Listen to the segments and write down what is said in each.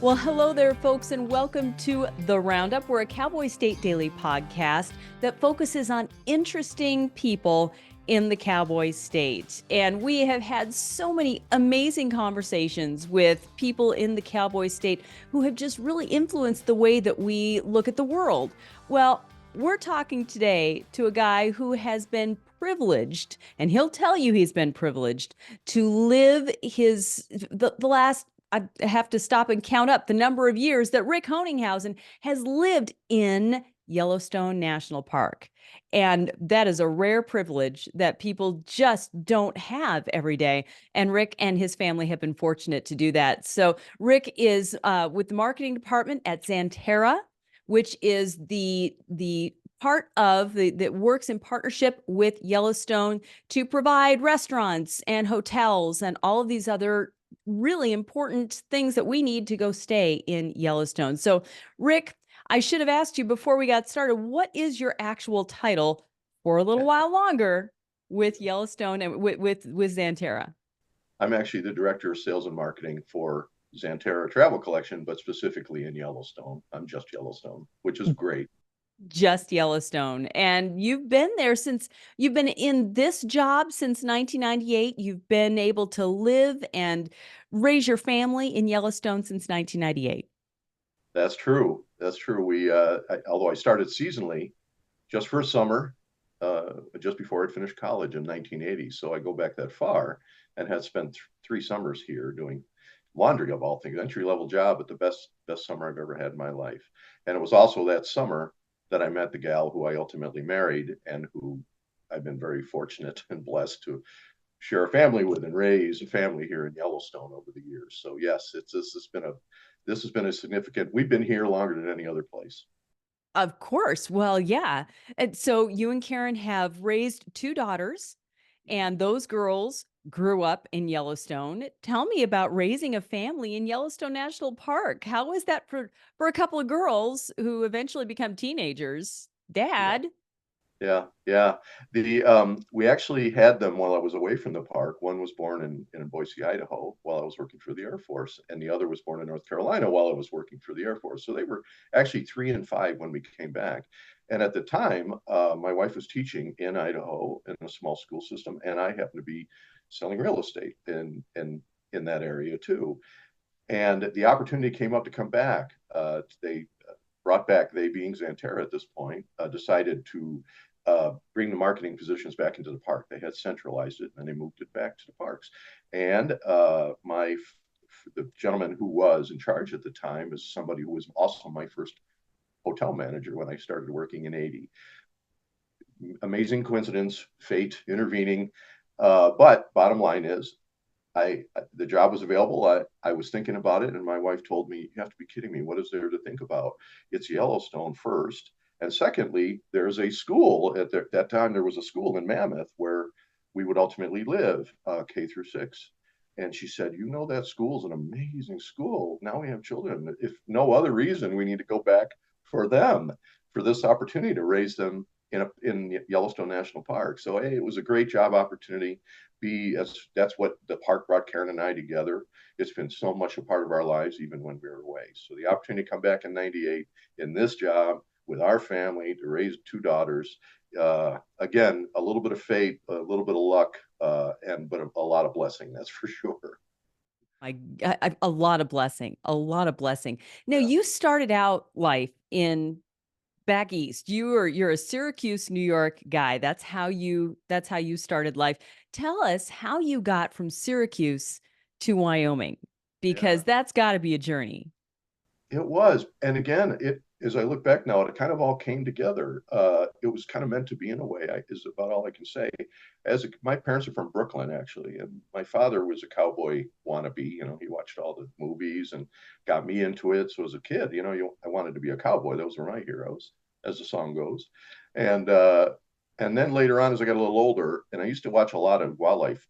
Well, hello there, folks, and welcome to The Roundup. We're a Cowboy State Daily podcast that focuses on interesting people in the Cowboy State. And we have had so many amazing conversations with people in the Cowboy State who have just really influenced the way that we look at the world. Well, we're talking today to a guy who has been privileged, and he'll tell you he's been privileged to live the last, I have to stop and count up the number of years that Rick Hoeninghausen has lived in Yellowstone National Park. And that is a rare privilege that people just don't have every day. And Rick and his family have been fortunate to do that. So Rick is with the marketing department at Xanterra, which is the part of that works in partnership with Yellowstone to provide restaurants and hotels and all of these other really important things that we need to go stay in Yellowstone. So, Rick, I should have asked you before we got started, what is your actual title for a little while longer with Yellowstone and with Xanterra? I'm actually the director of sales and marketing for Xanterra Travel Collection, but specifically in Yellowstone. I'm just Yellowstone, which is great. Just Yellowstone. And you've been in this job since 1998. You've been able to live and raise your family in Yellowstone since 1998. That's true. That's true. Although I started seasonally just for a summer, just before I finished college in 1980. So I go back that far and had spent 3 summers here doing laundry of all things, entry level job, but the best summer I've ever had in my life. And it was also that summer that I met the gal who I ultimately married and who I've been very fortunate and blessed to share a family with and raise a family here in Yellowstone over the years. So yes, this has been a significant. We've been here longer than any other place. Of course. Well, yeah. And so you and Karen have raised 2 daughters, and those girls grew up in Yellowstone. Tell me about raising a family in Yellowstone National Park. How was that for a couple of girls who eventually become teenagers? Yeah. Dad. Yeah. The We actually had them while I was away from the park. One was born in Boise, Idaho, while I was working for the Air Force, and the other was born in North Carolina while I was working for the Air Force. So they were actually 3 and 5 when we came back. And at the time, my wife was teaching in Idaho in a small school system, and I happened to be selling real estate in that area too. And the opportunity came up to come back. They brought back, they being Xanterra at this point, decided to bring the marketing positions back into the park. They had centralized it and they moved it back to the parks. And the gentleman who was in charge at the time is somebody who was also my first hotel manager when I started working in 80. Amazing coincidence, fate intervening. But bottom line is, the job was available. I was thinking about it, and my wife told me, "You have to be kidding me! What is there to think about? It's Yellowstone first, and secondly, there's a school that time. There was a school in Mammoth where we would ultimately live, K through 6." And she said, "You know that school's an amazing school. Now we have children. If no other reason, we need to go back for them, for this opportunity to raise them in Yellowstone National Park." So A, it was a great job opportunity. B, that's what the park brought Karen and I together. It's been so much a part of our lives, even when we were away. So the opportunity to come back in '98 in this job with our family to raise 2 daughters. Again, a little bit of fate, a little bit of luck, but a lot of blessing, that's for sure. A lot of blessing, a lot of blessing. Now, Yeah. you started out life in back east. You're a Syracuse, New York guy. That's how you started life. Tell us how you got from Syracuse to Wyoming, Yeah. because that's got to be a journey. It was. And again, as I look back now, it kind of all came together. It was kind of meant to be in a way, is about all I can say. My parents are from Brooklyn, actually, and my father was a cowboy wannabe. He watched all the movies and got me into it. So as a kid, I wanted to be a cowboy. Those were my heroes, as the song goes. And and then later on, as I got a little older, and I used to watch a lot of wildlife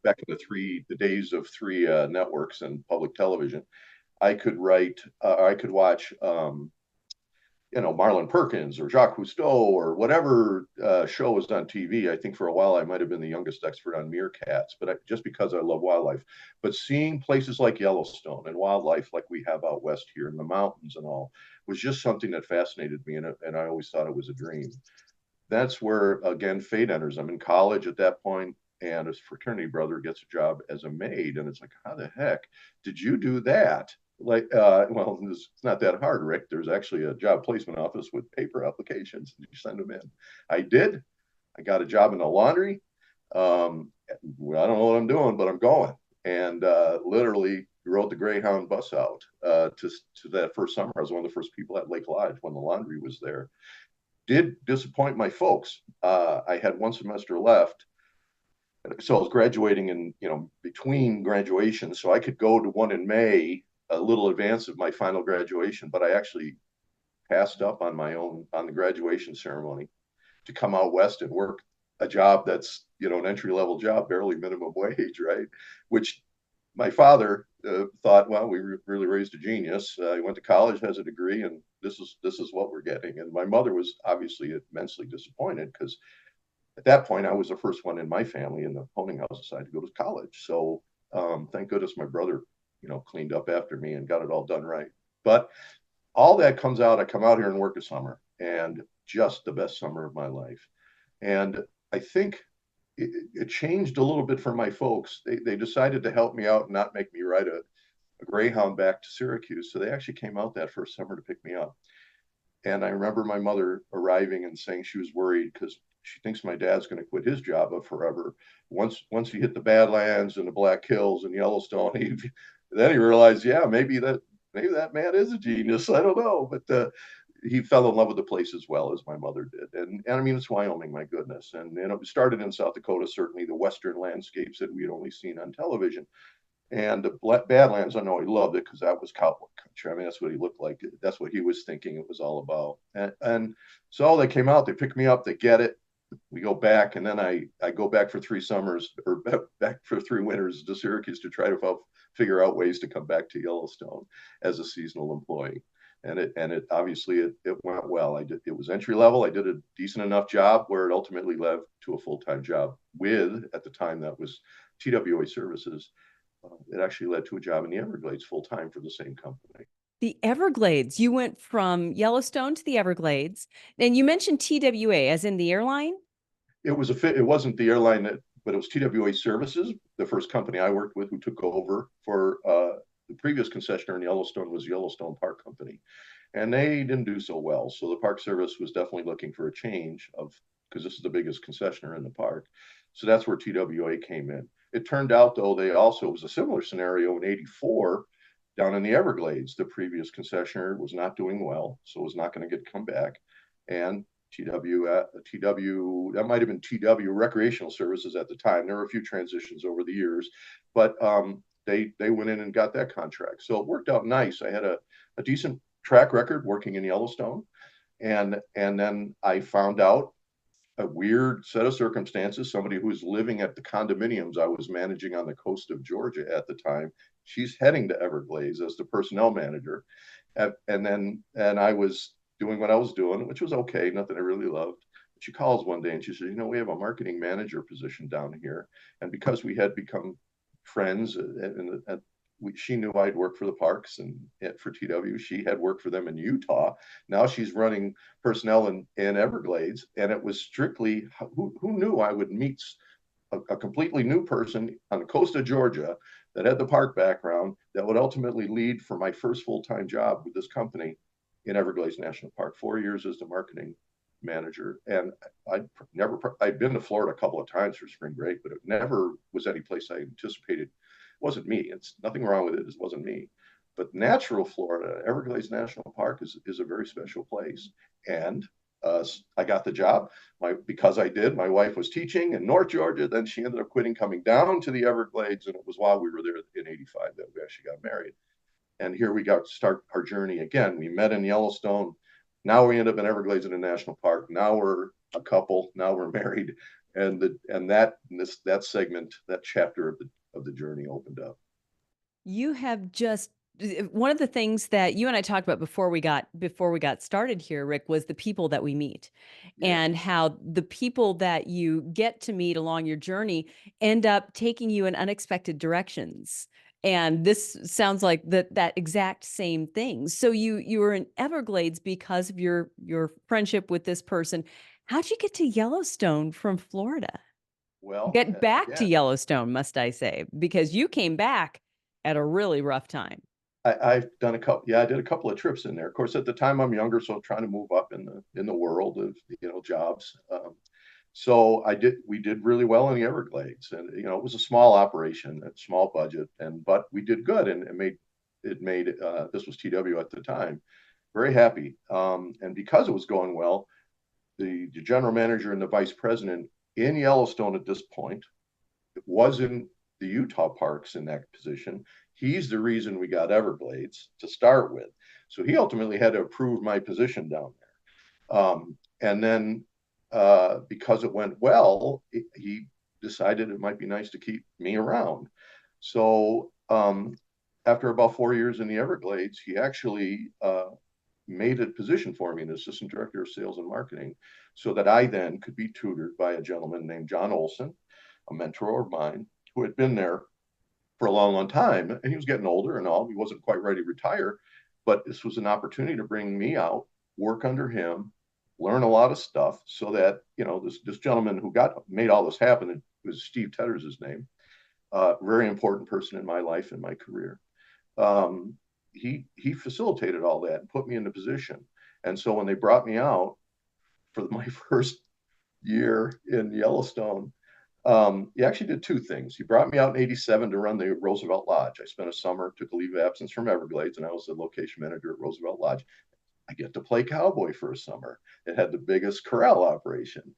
back in the days of three networks and public television. I could watch Marlon Perkins or Jacques Cousteau or whatever show was on TV. I think for a while I might have been the youngest expert on meerkats, but just because I love wildlife. But seeing places like Yellowstone and wildlife like we have out west here in the mountains and all was just something that fascinated me, and I always thought it was a dream. That's where, again, fate enters. I'm in college at that point, and his fraternity brother gets a job as a maid, and it's like, how the heck did you do that? Like, well, it's not that hard, Rick. There's actually a job placement office with paper applications. You send them in. I did. I got a job in the laundry. Well, I don't know what I'm doing, but I'm going. And literally rode the Greyhound bus out to that first summer. I was one of the first people at Lake Lodge when the laundry was there. Did disappoint my folks. I had one semester left, so I was graduating in, between graduations, so I could go to one in May, a little advance of my final graduation, but I actually passed up on my own on the graduation ceremony to come out west and work a job that's, an entry level job, barely minimum wage, right? Which my father thought, well, we really raised a genius. He went to college, has a degree, and this is what we're getting. And my mother was obviously immensely disappointed because at that point I was the first one in my family in the Hoeninghausen side to go to college. So thank goodness my brother, cleaned up after me and got it all done right. But all that comes out. I come out here and work a summer, and just the best summer of my life. And I think it changed a little bit for my folks. They decided to help me out and not make me ride a Greyhound back to Syracuse. So they actually came out that first summer to pick me up. And I remember my mother arriving and saying she was worried because she thinks my dad's going to quit his job of forever. Once he hit the Badlands and the Black Hills and Yellowstone, then he realized, yeah, maybe that man is a genius. I don't know, but he fell in love with the place as well as my mother did. And I mean, it's Wyoming, my goodness. And it started in South Dakota, certainly the western landscapes that we had only seen on television. And the Badlands, I know he loved it because that was cowboy country. I mean, that's what he looked like. That's what he was thinking it was all about. And so they came out, they picked me up, they get it. We go back, and then I go back for 3 summers or back for 3 winters to Syracuse to try to figure out ways to come back to Yellowstone as a seasonal employee. And it obviously it went well. It was entry level. I did a decent enough job where it ultimately led to a full-time job with, at the time, that was TWA Services. It actually led to a job in the Everglades full-time for the same company. The Everglades. You went from Yellowstone to the Everglades. And you mentioned TWA as in the airline? It wasn't the airline but it was TWA Services, the first company I worked with, who took over for the previous concessionaire in Yellowstone was Yellowstone Park Company, and they didn't do so well. So the Park Service was definitely looking for a change because this is the biggest concessionaire in the park. So that's where TWA came in. It turned out, though, it was a similar scenario in '84 down in the Everglades. The previous concessionaire was not doing well, so was not going to come back. And TW, that might have been TW Recreational Services at the time. There were a few transitions over the years, but they went in and got that contract. So it worked out nice. I had a decent track record working in Yellowstone, and then I found out a weird set of circumstances. Somebody who was living at the condominiums I was managing on the coast of Georgia at the time, she's heading to Everglades as the personnel manager, and I was doing what I was doing, which was okay, nothing I really loved. She calls one day and she says, we have a marketing manager position down here. And because we had become friends, she knew I'd worked for the parks and for TW. She had worked for them in Utah. Now she's running personnel in Everglades. And it was strictly, who knew I would meet a completely new person on the coast of Georgia that had the park background that would ultimately lead for my first full-time job with this company in Everglades National Park, 4 years as the marketing manager. And I'd been to Florida a couple of times for spring break, but it never was any place I anticipated. It wasn't me. It's nothing wrong with it. It wasn't me. But natural Florida, Everglades National Park is a very special place. And I got the job because I did. My wife was teaching in North Georgia. Then she ended up quitting, coming down to the Everglades. And it was while we were there in '85 that we actually got married. And here we got to start our journey again. We met in Yellowstone. Now we end up in Everglades in a national park. Now we're a couple. Now we're married, and that segment, that chapter of the journey opened up. You have just one of the things that you and I talked about before we got started here, Rick, was the people that we meet, Yeah. and how the people that you get to meet along your journey end up taking you in unexpected directions. And this sounds like that exact same thing. So you were in Everglades because of your friendship with this person. How'd you get to Yellowstone from Florida? Well, Get back to again, Yellowstone, must I say, because you came back at a really rough time. I've done a couple. Yeah, I did a couple of trips in there. Of course, at the time I'm younger, so trying to move up in the world of jobs. So we did really well in the Everglades, and it was a small operation, a small budget, but we did good, and it made this was TW at the time, very happy. And because it was going well, the general manager and the vice president in Yellowstone at this point was in the Utah parks in that position. He's the reason we got Everglades to start with. So he ultimately had to approve my position down there. And then because it went well, he decided it might be nice to keep me around. So after about 4 years in the Everglades, he actually made a position for me, an assistant director of sales and marketing, so that I then could be tutored by a gentleman named John Olson, a mentor of mine, who had been there for a long, long time. And he was getting older and all. He wasn't quite ready to retire, but this was an opportunity to bring me out, work under him, learn a lot of stuff, so that this gentleman who made all this happen, it was Steve Tedder's his name, very important person in my life and my career. Um, he facilitated all that and put me in a position. And so when they brought me out for my first year in Yellowstone, he actually did two things. He brought me out in '87 to run the Roosevelt Lodge. I spent a summer, took a leave of absence from Everglades, and I was the location manager at Roosevelt Lodge. I get to play cowboy for a summer. It had the biggest corral operation.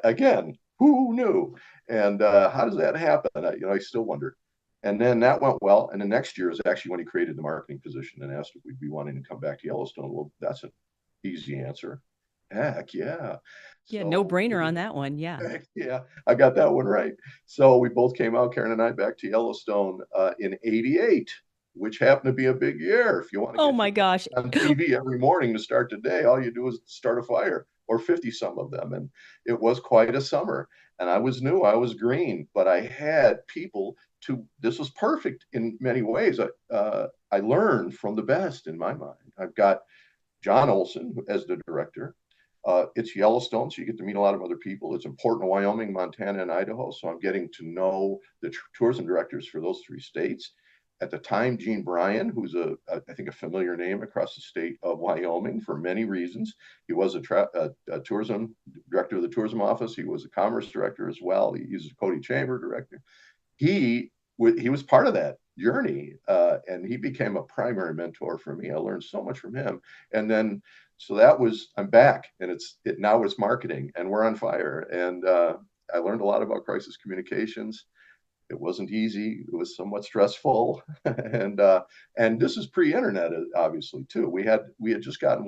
Again, who knew? And how does that happen? I still wonder. And then that went well. And the next year is actually when he created the marketing position and asked if we'd be wanting to come back to Yellowstone. Well, that's an easy answer. Heck yeah. Yeah, no So brainer on that one. Yeah. yeah, I got that one right. So we both came out, Karen and I, back to Yellowstone in '88, which happened to be a big year. If you want to Oh get my your gosh. on TV every morning to start the day, all you do is start a fire, or 50 some of them. And it was quite a summer. And I was new, I was green, but I had people this was perfect in many ways. I learned from the best in my mind. I've got John Olson as the director. It's Yellowstone, so you get to meet a lot of other people. It's important to Wyoming, Montana, and Idaho. So I'm getting to know the tourism directors for those three states. At the time, Gene Bryan, who's I think a familiar name across the state of Wyoming for many reasons. He was a tourism director of the tourism office. He was a commerce director as well. He's a Cody Chamber director. He was part of that journey, and he became a primary mentor for me. I learned so much from him, and then so I'm back, and now it's marketing, and we're on fire. And I learned a lot about crisis communications. It wasn't easy. It was somewhat stressful, and this is pre-internet, obviously too. We had just gotten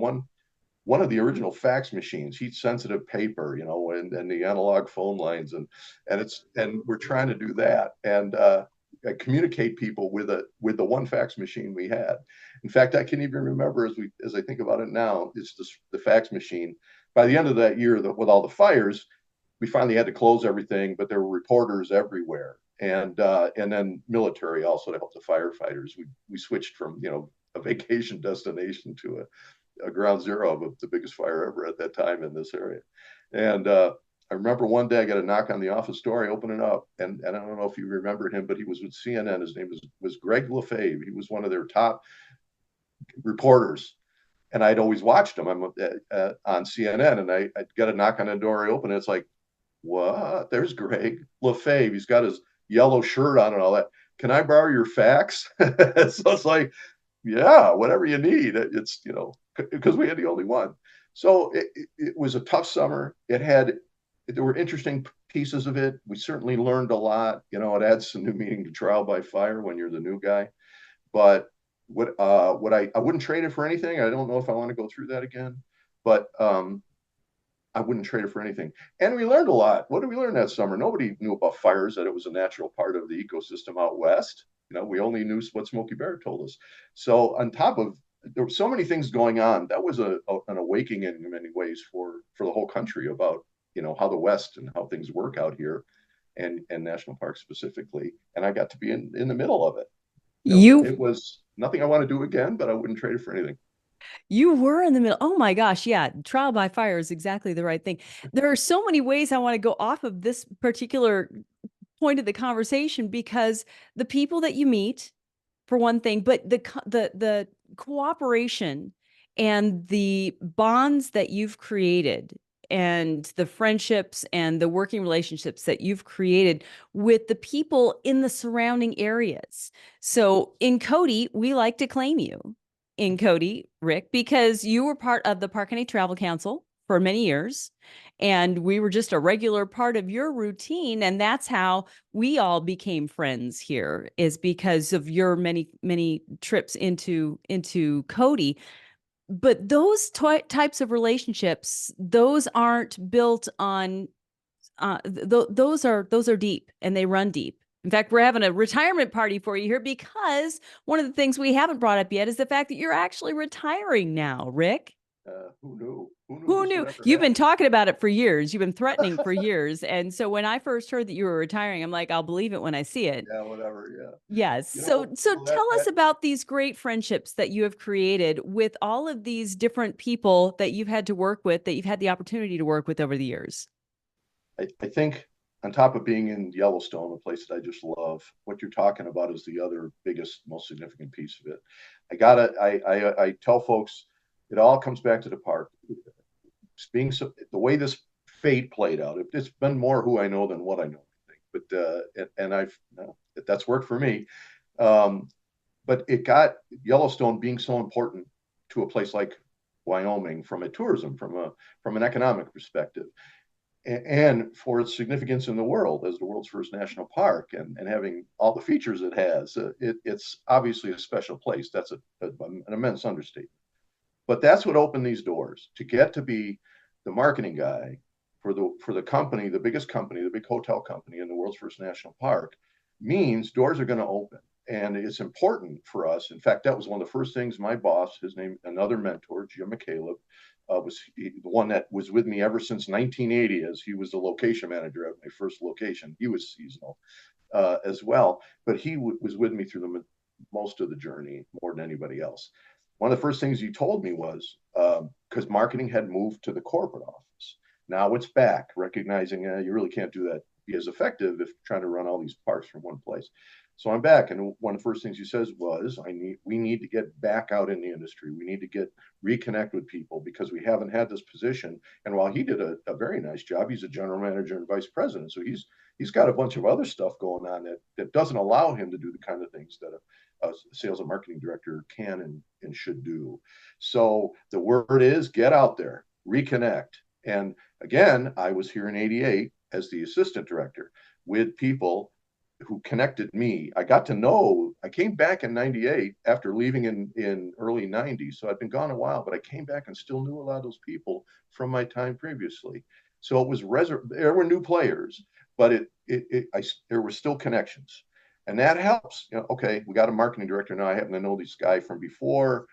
one of the original fax machines, heat sensitive paper, and the analog phone lines, and we're trying to do that and communicate people with the one fax machine we had. In fact, I can even remember as I think about it now, it's the fax machine. By the end of that year, with all the fires, we finally had to close everything, but there were reporters everywhere, and then military also to help the firefighters. We switched from a vacation destination to a ground zero of the biggest fire ever at that time in this area. And I remember one day I got a knock on the office door. I open it up, and I don't know if you remember him, but he was with CNN. His name was Greg Lefebvre. He was one of their top reporters, and I'd always watched him. I'm on CNN, and I got a knock on the door. I open it. It's like, what? There's Greg Lefebvre. He's got his yellow shirt on and all that. Can I borrow your fax? So it's like, yeah, whatever you need. It's because we had the only one. So it was a tough summer. There were interesting pieces of it. We certainly learned a lot. It adds some new meaning to trial by fire when you're the new guy. But what I wouldn't trade it for anything. I don't know if I want to go through that again, but I wouldn't trade it for anything. And we learned a lot. What did we learn that summer? Nobody knew about fires, that it was a natural part of the ecosystem out west. We only knew what Smokey Bear told us. So on top of, there were so many things going on. That was an awakening in many ways for the whole country about, how the West and how things work out here, and national parks specifically. And I got to be in the middle of it. You It was nothing I want to do again, but I wouldn't trade it for anything. You were in the middle. Oh my gosh. Yeah. Trial by fire is exactly the right thing. There are so many ways I want to go off of this particular point of the conversation because the people that you meet, for one thing, but the cooperation and the bonds that you've created and the friendships and the working relationships that you've created with the people in the surrounding areas. So in Cody, we like to claim you in Cody, Rick, because you were part of the Park County Travel Council for many years. And we were just a regular part of your routine. And that's how we all became friends here, is because of your many trips into Cody. But those types of relationships, those aren't built on those are deep and they run deep. In fact, we're having a retirement party for you here because one of the things we haven't brought up yet is the fact that you're actually retiring now, Rick. Who knew? Who knew Who this knew? would ever You've been happen? talking about it for years. You've been threatening for years. And so when I first heard that you were retiring, I'm like, I'll believe it when I see it. Yeah, whatever. Yeah. Yes. You So know, so well, tell us that about these great friendships that you have created with all of these different people that you've had to work with, that you've had the opportunity to work with over the years. I think on top of being in Yellowstone, a place that I just love, what you're talking about is the other biggest, most significant piece of it. I tell folks, it all comes back to the park. Being so, the way this fate played out, it's been more who I know than what I know, I think. But and I've that's worked for me. Um, but it got Yellowstone being so important to a place like Wyoming from a tourism, from an economic perspective, and for its significance in the world as the world's first national park, and having all the features it has. It's obviously a special place. That's an immense understatement. But that's what opened these doors to get to be the marketing guy for the company, the biggest company, the big hotel company in the world's first national park, means doors are going to open. And it's important for us. In fact, that was one of the first things my boss, his name, another mentor, Jim McCaleb, the one that was with me ever since 1980, as he was the location manager at my first location. He was seasonal as well, but he was with me through most of the journey more than anybody else. One of the first things he told me was, because marketing had moved to the corporate office. Now it's back, recognizing you really can't do that, be as effective if trying to run all these parks from one place. So I'm back, and one of the first things he says was, we need to get back out in the industry. We need to reconnect with people because we haven't had this position. And while he did a very nice job, he's a general manager and vice president, so he's got a bunch of other stuff going on that doesn't allow him to do the kind of things that a sales and marketing director can and should do. So the word is, get out there, reconnect. And again, I was here in '88 as the assistant director with people who connected me. I came back in '98 after leaving in early '90s. So I'd been gone a while, but I came back and still knew a lot of those people from my time previously. So it was there were new players, but there were still connections. And that helps. Okay, we got a marketing director now. I happen to know this guy from before.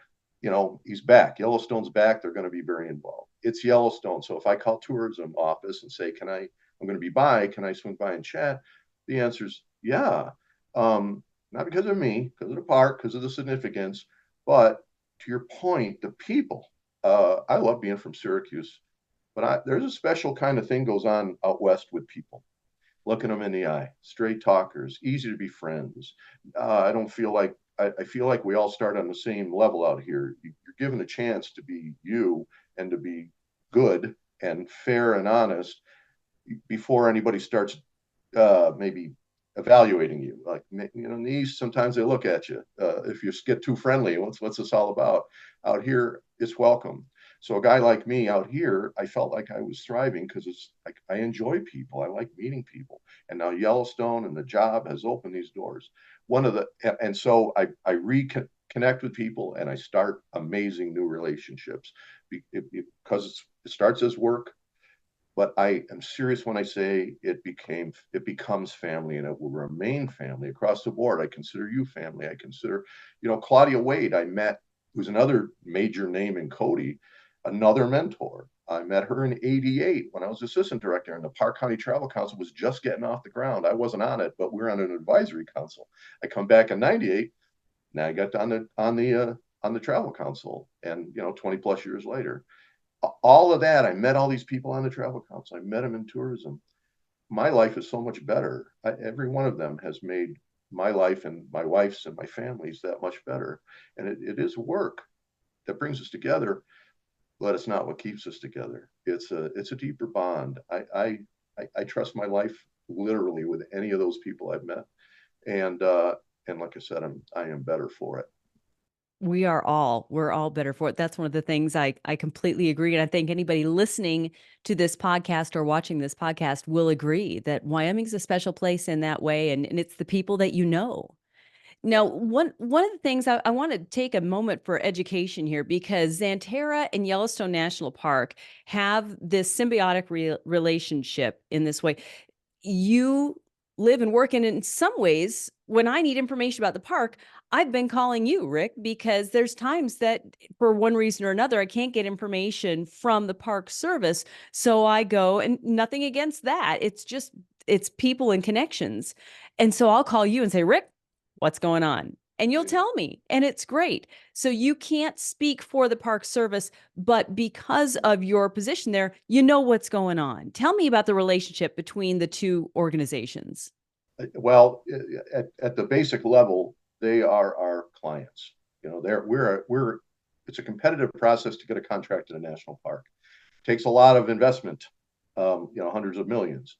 He's back. Yellowstone's back. They're going to be very involved. It's Yellowstone. So if I call tourism office and say, I'm going to be by, can I swing by and chat? The answer is yeah. Not because of me, because of the park, because of the significance, but to your point, the people. I love being from Syracuse, but there's a special kind of thing goes on out west with people. Looking them in the eye, straight talkers, easy to be friends. I don't feel like I feel like we all start on the same level out here. You're given a chance to be you and to be good and fair and honest before anybody starts maybe evaluating you. Like, in the East, sometimes they look at you. If you get too friendly, what's this all about? Out here, it's welcome. So a guy like me out here, I felt like I was thriving because it's like I enjoy people. I like meeting people. And now Yellowstone and the job has opened these doors. And so I reconnect with people and I start amazing new relationships because it starts as work, but I am serious when I say it becomes family, and it will remain family across the board. I consider you family. I consider, Claudia Wade, I met, who's another major name in Cody, another mentor. I met her in '88 when I was assistant director, and the Park County Travel Council was just getting off the ground. I wasn't on it, but we were on an advisory council. I come back in '98. Now I got on the travel council, and 20 plus years later, all of that, I met all these people on the travel council. I met them in tourism. My life is so much better. Every one of them has made my life and my wife's and my family's that much better. And it is work that brings us together, but it's not what keeps us together. It's a deeper bond. I trust my life literally with any of those people I've met, and like I said, I am better for it. We're all better for it. That's one of the things I completely agree. And I think anybody listening to this podcast or watching this podcast will agree that Wyoming's a special place in that way. And it's the people that you know. Now, one of the things I want to take a moment for education here, because Xanterra and Yellowstone National Park have this symbiotic relationship in this way. You live and work in some ways, when I need information about the park, I've been calling you, Rick, because there's times that for one reason or another, I can't get information from the park service. So I go, and nothing against that. It's people and connections. And so I'll call you and say, Rick, what's going on? And you'll tell me, and it's great. So you can't speak for the Park Service, but because of your position there, you know what's going on. Tell me about the relationship between the two organizations. Well, at the basic level, they are our clients. We're it's a competitive process to get a contract in a national park. It takes a lot of investment, hundreds of millions,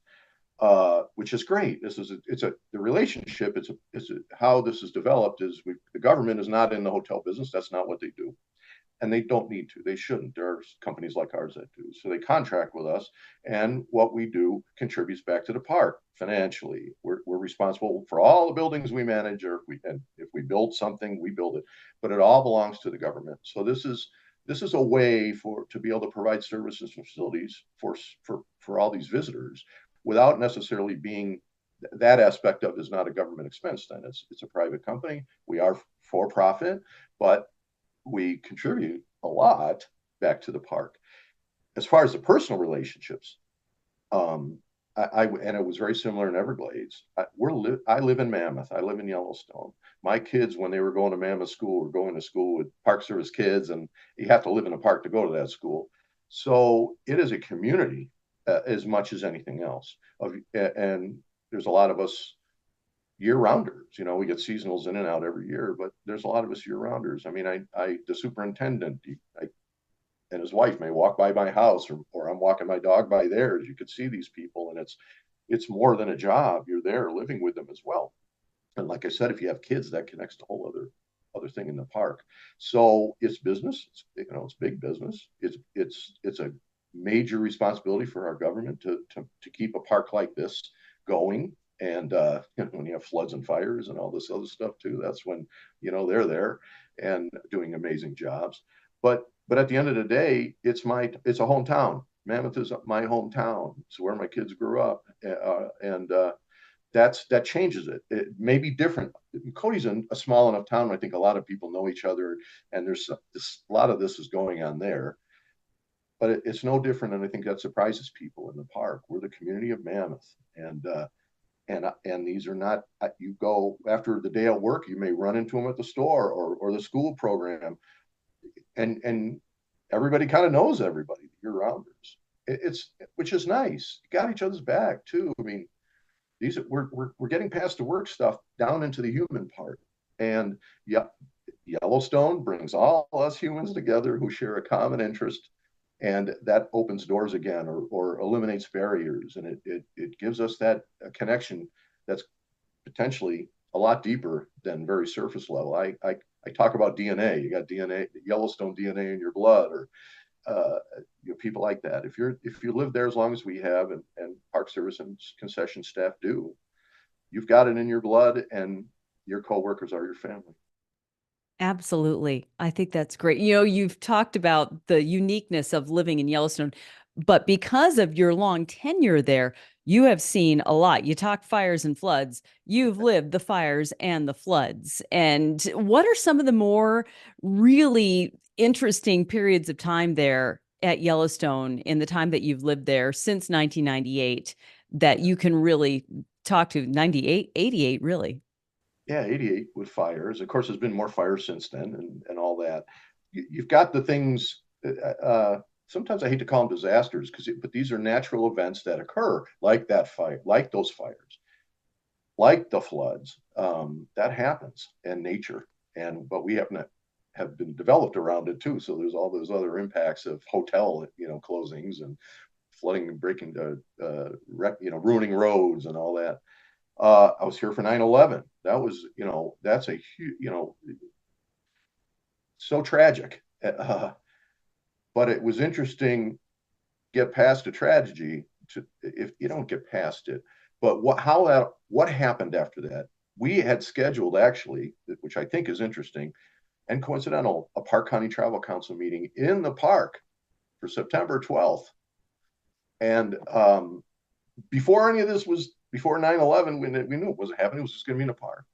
which is great. The relationship. How this is developed is the government is not in the hotel business. That's not what they do, and they don't need to. They shouldn't. There are companies like ours that do. So they contract with us, and what we do contributes back to the park financially. We're responsible for all the buildings we manage, and if we build something, we build it, but it all belongs to the government. So this is a way to be able to provide services and facilities for all these visitors without necessarily being that aspect of it is not a government expense. Then it's a private company. We are for profit, but we contribute a lot back to the park. As far as the personal relationships, and it was very similar in Everglades. I live in Mammoth. I live in Yellowstone. My kids, when they were going to Mammoth school, were going to school with Park Service kids, and you have to live in a park to go to that school. So it is a community as much as anything else. And there's a lot of us year rounders. We get seasonals in and out every year, but there's a lot of us year rounders. I mean, the superintendent and his wife may walk by my house, or I'm walking my dog by theirs. You could see these people, and it's more than a job. You're there living with them as well. And like I said, if you have kids, that connects to a whole other thing in the park. So it's business. It's big business. It's a major responsibility for our government to keep a park like this going. And when you have floods and fires and all this other stuff too, that's when they're there and doing amazing jobs. But at the end of the day, it's a hometown. Mammoth is my hometown. It's where my kids grew up, and that changes it. It may be different. Cody's a small enough town. I think a lot of people know each other, and there's a lot of this is going on there. But it's no different, and I think that surprises people in the park. We're the community of Mammoth, and these are not. You go after the day at work, you may run into them at the store or the school program, and everybody kind of knows everybody, year rounders. It's which is nice. You got each other's back too. I mean, we're getting past the work stuff down into the human part, and yeah, Yellowstone brings all us humans together who share a common interest, and that opens doors again, or eliminates barriers, and it gives us that connection that's potentially a lot deeper than very surface level. I talk about DNA. You got DNA, Yellowstone DNA in your blood, or people like that. If you live there as long as we have, and Park Service and concession staff do, you've got it in your blood, and your coworkers are your family. Absolutely. I think that's great. You've talked about the uniqueness of living in Yellowstone, But because of your long tenure there, you have seen a lot. You talk fires and floods. You've lived the fires and the floods. And what are some of the more really interesting periods of time there at Yellowstone in the time that you've lived there since 1998 that you can really talk to? 98, 88, really? Yeah, 88 with fires. Of course, there's been more fires since then and all that. You've got the things, sometimes I hate to call them disasters, but these are natural events that occur, like that fire, like those fires, like the floods. That happens in nature. But we haven't have been developed around it too. So there's all those other impacts of hotel, closings and flooding and breaking, ruining roads and all that. I was here for 9/11. That was, that's a huge, so tragic. But it was interesting, get past a tragedy if you don't get past it. But what happened after that? We had scheduled, actually, which I think is interesting and coincidental, a Park County Travel Council meeting in the park for September 12th. And before any of this was, before 9/11, we knew it wasn't happening. It was just going to be in a park.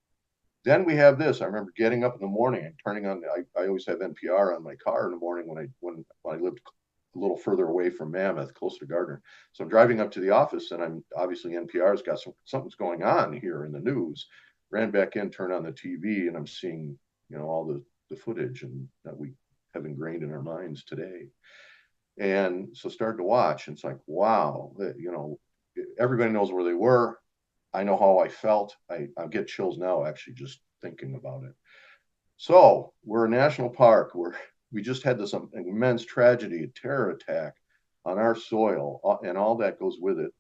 Then we have this. I remember getting up in the morning and turning on. I always have NPR on my car in the morning when I lived a little further away from Mammoth, close to Gardner. So I'm driving up to the office, and I'm obviously NPR's got something's going on here in the news. Ran back in, turned on the TV, and I'm seeing all the footage and that we have ingrained in our minds today. And so started to watch, and it's like, wow, everybody knows where they were. I know how I felt. I get chills now actually just thinking about it. So we're a national park. We just had this immense tragedy, a terror attack on our soil, and all that goes with it.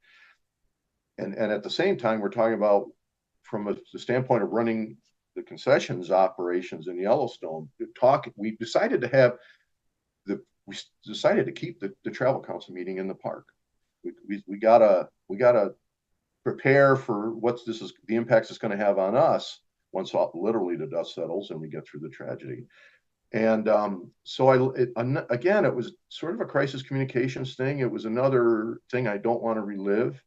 And at the same time, we're talking about, from the standpoint of running the concessions operations in Yellowstone. We decided to keep the travel council meeting in the park. We gotta prepare for the impacts it's going to have on us once literally the dust settles and we get through the tragedy. And again, it was sort of a crisis communications thing. It was another thing I don't want to relive.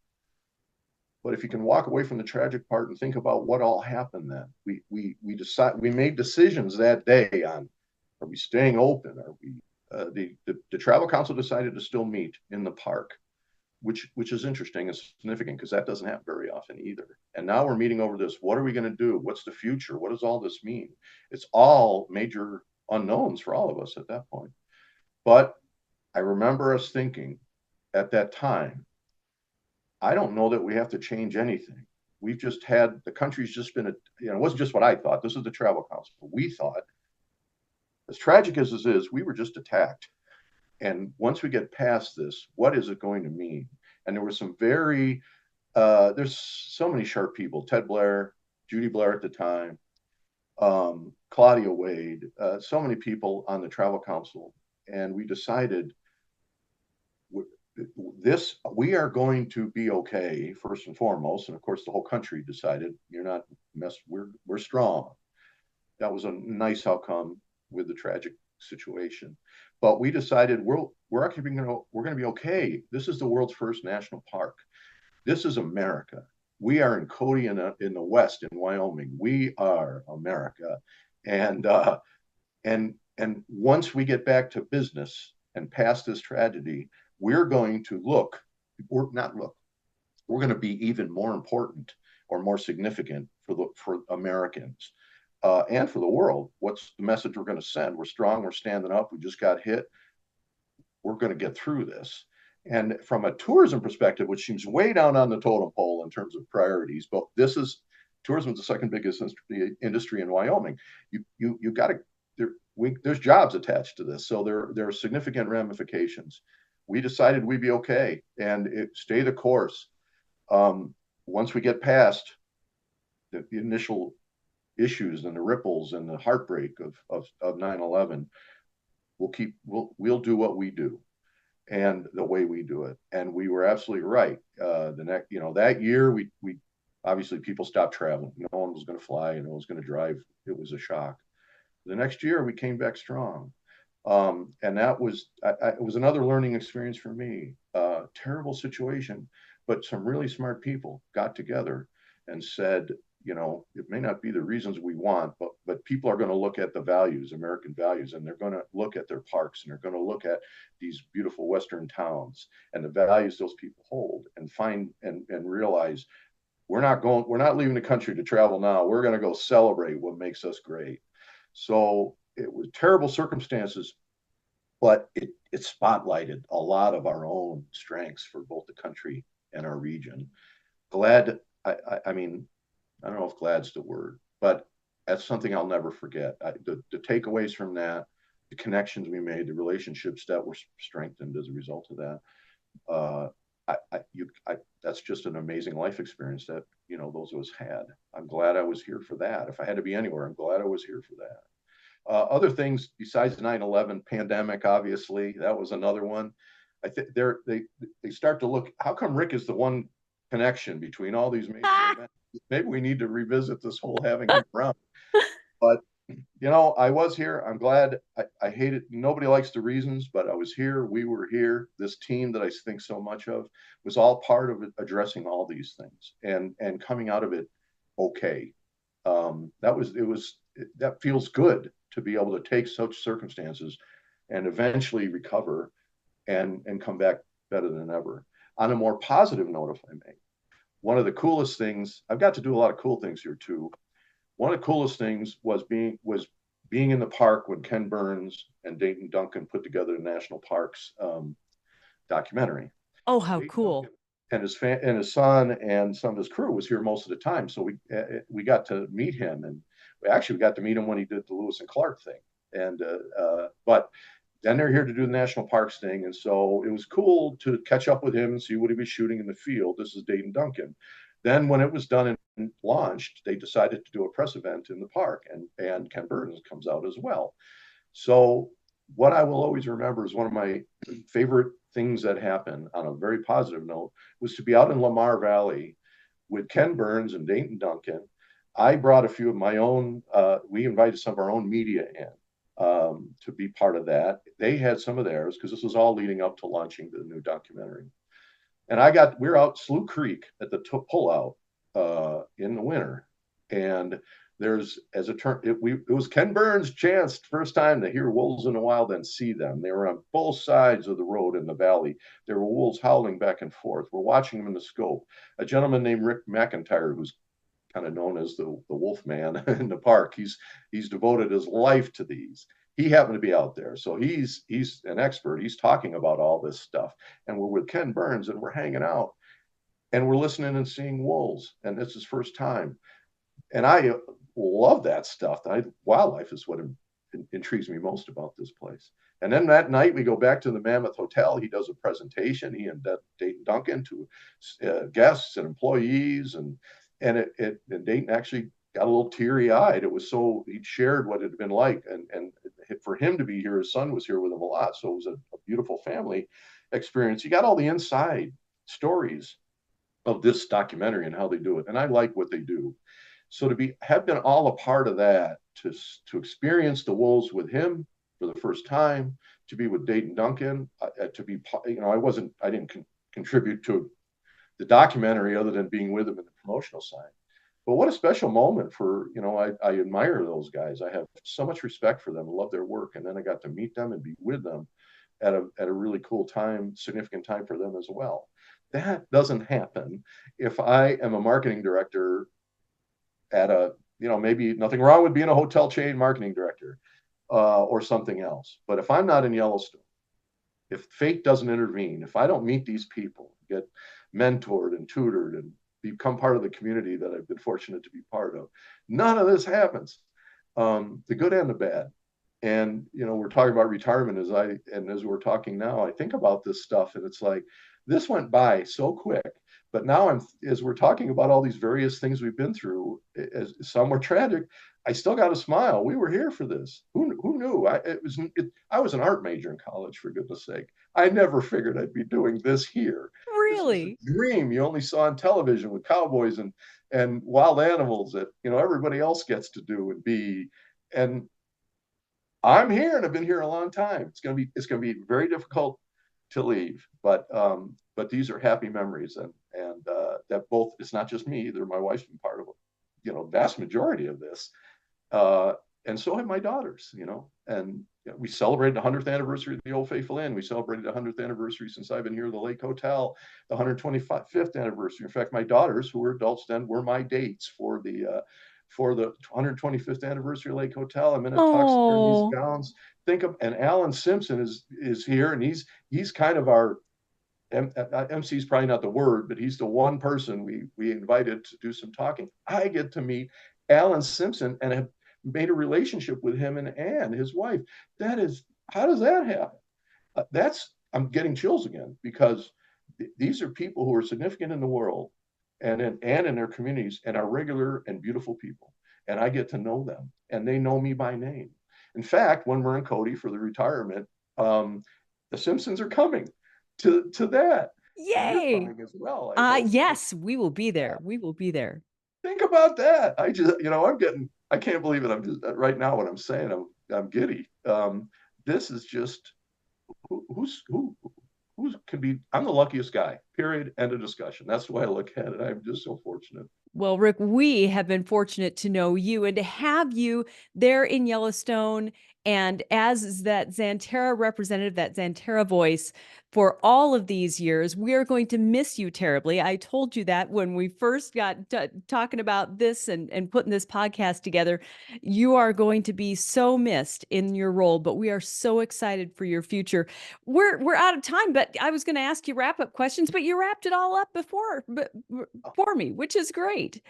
But if you can walk away from the tragic part and think about what all happened, then we made decisions that day on, are we staying open? Are we the travel council decided to still meet in the park, which is interesting and significant because that doesn't happen very often either. And now we're meeting over this. What are we going to do? What's the future? What does all this mean? It's all major unknowns for all of us at that point. But I remember us thinking at that time, I don't know that we have to change anything. The country's just been, it wasn't just what I thought. This is the travel council. We thought, as tragic as this is, we were just attacked. And once we get past this, what is it going to mean? And there were some there's so many sharp people: Ted Blair, Judy Blair at the time, Claudia Wade, so many people on the travel council. And we decided we are going to be okay, first and foremost. And of course, the whole country decided, we're strong. That was a nice outcome with the tragic situation. But we decided we're actually going to be okay. This is the world's first national park. This is America. We are in Cody in the West in Wyoming. We are America. And once we get back to business and past this tragedy, we're going to we're going to be even more important or more significant for Americans. And for the world. What's the message we're going to send? We're strong. We're standing up. We just got hit. We're going to get through this. And from a tourism perspective, which seems way down on the totem pole in terms of priorities, but tourism is the second biggest industry in Wyoming. You got to there's jobs attached to this, so there are significant ramifications. We decided we'd be okay and stay the course. Once we get past the initial issues and the ripples and the heartbreak of 9/11, we'll do what we do and the way we do it. And we were absolutely right. That year we obviously people stopped traveling. No one was going to fly and no one was going to drive. It was a shock. The next year we came back strong. And that was, it was another learning experience for me. Terrible situation, but some really smart people got together and said, you know, it may not be the reasons we want, but people are going to look at the values, American values, and they're going to look at their parks, and they're going to look at these beautiful Western towns and the values those people hold, and find and realize we're not leaving the country to travel now. We're going to go celebrate what makes us great. So it was terrible circumstances, but it spotlighted a lot of our own strengths for both the country and our region. Glad, I mean, I don't know if glad's the word, but that's something I'll never forget. The takeaways from that, the connections we made, the relationships that were strengthened as a result of that. Uh, that's just an amazing life experience that, you know, those of us had. I'm glad I was here for that. If I had to be anywhere, I'm glad I was here for that. Other things besides 9/11 pandemic, obviously, that was another one. I think they start to look. How come Rick is the one connection between all these major events? Maybe we need to revisit this whole having him around. But you know, I was here. I'm glad. I hate it. Nobody likes the reasons, but I was here. We were here. This team that I think so much of was all part of addressing all these things and coming out of it okay. That was it was that feels good to be able to take such circumstances and eventually recover and come back better than ever. On a more positive note, if I may, one of the coolest things, I've got to do a lot of cool things here too. One of the coolest things was being in the park when Ken Burns and Dayton Duncan put together the national parks documentary. Oh, And how Dayton cool. Duncan and his son and some of his crew was here most of the time, so we got to meet him, and we got to meet him when he did the Lewis and Clark thing. And but then they're here to do the national parks thing, and so it was cool to catch up with him and see what he was shooting in the field. This is Dayton Duncan. Then when it was done and launched, they decided to do a press event in the park, and Ken Burns comes out as well. So what I will always remember is one of my favorite things that happened on a very positive note was to be out in Lamar Valley with Ken Burns and Dayton Duncan. I brought a few of my own, we invited some of our own media in to be part of that. They had some of theirs because this was all leading up to launching the new documentary. And we're out Slough Creek at the pullout in the winter. And there's, as a turn, it was Ken Burns' chance, first time to hear wolves in the wild and see them. They were on both sides of the road in the valley. There were wolves howling back and forth. We're watching them in the scope. A gentleman named Rick McIntyre, who's kind of known as the wolf man in the park, he's devoted his life to these. He happened to be out there, so he's an expert. He's talking about all this stuff, and we're with Ken Burns, and we're hanging out, and we're listening and seeing wolves, and it's his first time. And I love that stuff. Wildlife is what intrigues me most about this place. And then that night we go back to the Mammoth Hotel. He does a presentation. He and Dayton Duncan to guests and employees, and Dayton actually got a little teary eyed. It was so he'd shared what it had been like, and for him to be here, his son was here with him a lot. So it was a beautiful family experience. You got all the inside stories of this documentary and how they do it, and I like what they do. So to have been all a part of that, to experience the wolves with him for the first time, to be with Dayton Duncan, to be, you know, I didn't contribute to the documentary other than being with him in the promotional side. But what a special moment for, you know, I admire those guys. I have so much respect for them, love their work, and then I got to meet them and be with them at a really cool time, significant time for them as well. That doesn't happen if I am a marketing director at a, you know, maybe nothing wrong with being a hotel chain marketing director or something else. But if I'm not in Yellowstone, if fate doesn't intervene, if I don't meet these people, get mentored and tutored and become part of the community that I've been fortunate to be part of, none of this happens. The good and the bad. And you know, we're talking about retirement as we're talking now, I think about this stuff, and it's like this went by so quick. But now as we're talking about all these various things we've been through, as some were tragic, I still got a smile. We were here for this. Who knew? I was an art major in college, for goodness sake. I never figured I'd be doing this here. This was a Really? dream you only saw on television with cowboys and wild animals that, you know, everybody else gets to do and be. And I'm here and I've been here a long time. It's gonna be very difficult to leave, but these are happy memories, and that both, it's not just me, either. My wife's been part of, vast majority of this, uh, and so have my daughters, and we celebrated the 100th anniversary of the Old Faithful Inn. We celebrated the 100th anniversary since I've been here, the Lake Hotel, the 125th anniversary. In fact, my daughters, who were adults then, were my dates for the 125th anniversary of Lake Hotel. I'm in a tuxedo and these Oh, gowns. And Allan Simpson is here, and he's kind of our MC is probably not the word, but he's the one person we invited to do some talking. I get to meet Allan Simpson and have made a relationship with him and Anne, his wife. That is, how does that happen? I'm getting chills again, because these are people who are significant in the world and in their communities, and are regular and beautiful people. And I get to know them, and they know me by name. In fact, when we're in Cody for the retirement, the Simpsons are coming to that, and you're yay. coming as well, I hope. Yes, we will be there. Yeah, We will be there. think about that. I can't believe it. I'm just right now what I'm saying. I'm giddy. This is just who can be. I'm the luckiest guy. Period. End of discussion. That's the way I look at it. I'm just so fortunate. Well, Rick, we have been fortunate to know you and to have you there in Yellowstone. And as that Xanterra representative, that Xanterra voice for all of these years, we are going to miss you terribly. I told you that when we first got talking about this and putting this podcast together. You are going to be so missed in your role, but we are so excited for your future. We're out of time, but I was going to ask you wrap up questions, but you wrapped it all up for me, which is great.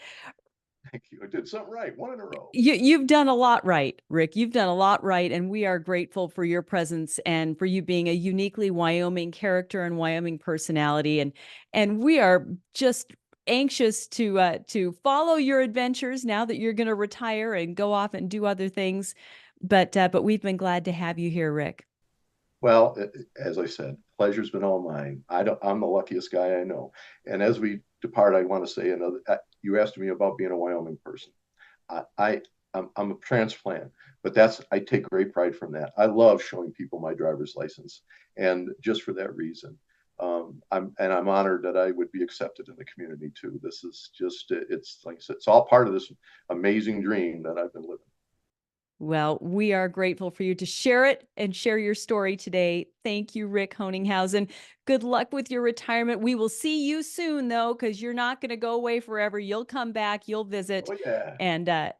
Thank you. I did something right. One in a row. You've done a lot right, Rick. You've done a lot right, and we are grateful for your presence and for you being a uniquely Wyoming character and Wyoming personality. And we are just anxious to follow your adventures now that you're going to retire and go off and do other things. But we've been glad to have you here, Rick. Well, as I said, pleasure's been all mine. I'm the luckiest guy I know. And as we depart, I want to say another. You asked me about being a Wyoming person. I, I I'm a transplant, but I take great pride from that. I love showing people my driver's license, and just for that reason, I'm honored that I would be accepted in the community too. This is just, it's like I said, it's all part of this amazing dream that I've been living. Well, we are grateful for you to share it and share your story today. Thank you, Rick Hoeninghausen. Good luck with your retirement. We will see you soon, though, because you're not going to go away forever. You'll come back, you'll visit, Oh yeah,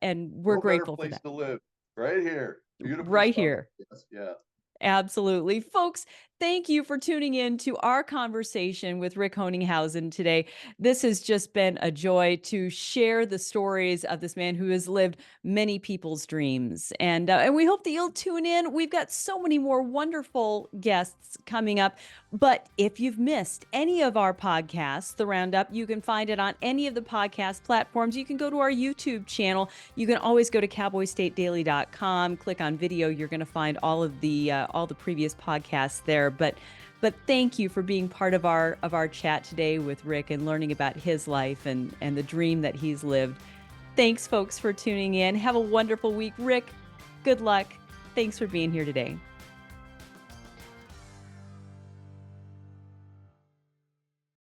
and we're no better grateful for place that. to live, right here. Beautiful Right stuff. here. Yes, yeah. Absolutely. Folks, thank you for tuning in to our conversation with Rick Hoeninghausen today. This has just been a joy to share the stories of this man who has lived many people's dreams. And we hope that you'll tune in. We've got so many more wonderful guests coming up. But if you've missed any of our podcasts, The Roundup, you can find it on any of the podcast platforms. You can go to our YouTube channel. You can always go to cowboystatedaily.com, click on video. You're going to find all the previous podcasts there. But thank you for being part of our chat today with Rick and learning about his life and the dream that he's lived. Thanks, folks, for tuning in. Have a wonderful week. Rick, good luck. Thanks for being here today.